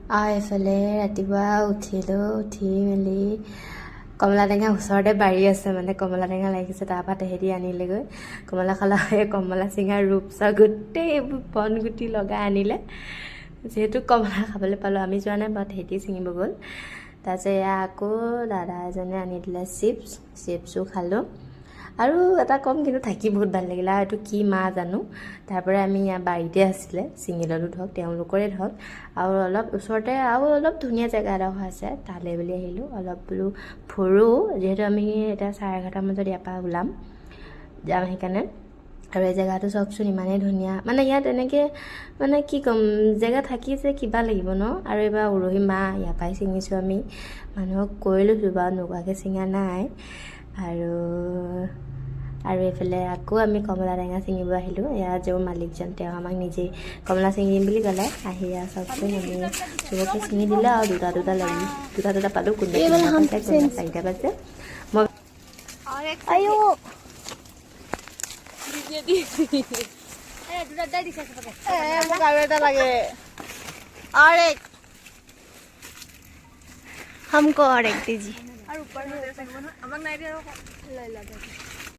এইফালে ৰাতিপুৱা উঠিলোঁ, উঠি মেলি কমলা টেঙা ওচৰতে বাৰী আছে, মানে কমলা টেঙা লাগিছে, তাৰপৰা তেহেঁতি আনিলেগৈ কমলা খালা। এই কমলা চিঙা ৰূপচা গোটেই এইবোৰ বন গুটি লগাই আনিলে, যিহেতু কমলা খাবলৈ পালোঁ। আমি যোৱা নাই বাৰু, তেহেঁতি ছিঙিব গ'ল। তাৰপিছত এয়া আকৌ দাদা এজনে আনি দিলে চিপছো খালোঁ। আৰু এটা কম, কিন্তু থাকি বহুত ভাল লাগিলে। আৰু এইটো কি মাহ জানো, তাৰপৰা আমি ইয়াৰ বাৰীতে আছিলে, ছিঙি ল'লোঁ ধৰক, তেওঁলোকৰে ধৰক। আৰু অলপ ওচৰতে আৰু অলপ ধুনীয়া জেগা এডোখৰ আছে, তালৈ বুলি আহিলোঁ। অলপ বোলো ফুৰোঁ, যিহেতু আমি এতিয়া 11:30 বজাত ইয়াৰ পৰা যাম সেইকাৰণে। আৰু এই জেগাটো চাওকচোন, ইমানেই ধুনীয়া। মানে ইয়াত এনেকৈ মানে কি ক'ম, জেগা থাকিছে কিবা লাগিব ন। আৰু এইবাৰ উৰহি মাহ ইয়াৰ পৰাই ছিঙিছোঁ আমি, মানুহক কৈ লৈছোঁ বাৰু, নোকোৱাকৈ ছিঙা নাই। আৰু এইফালে আকৌ আমি কমলা টেঙা ছিঙিব আহিলোঁ। এয়া য'ৰ মালিকজন, তেওঁ আমাক নিজেই কমলা ছিঙিম বুলি ক'লে। আহি চাওকচোন, আমি চবকে ছিঙি দিলে আৰু দুটা লাগি দুটা পালোঁ। কোনোবাই 3টা পাইছে, কোনোবাই 4টা পাইছে। মই আৰু এটা লাগে, আৰু এক हमको और एक दीजिए।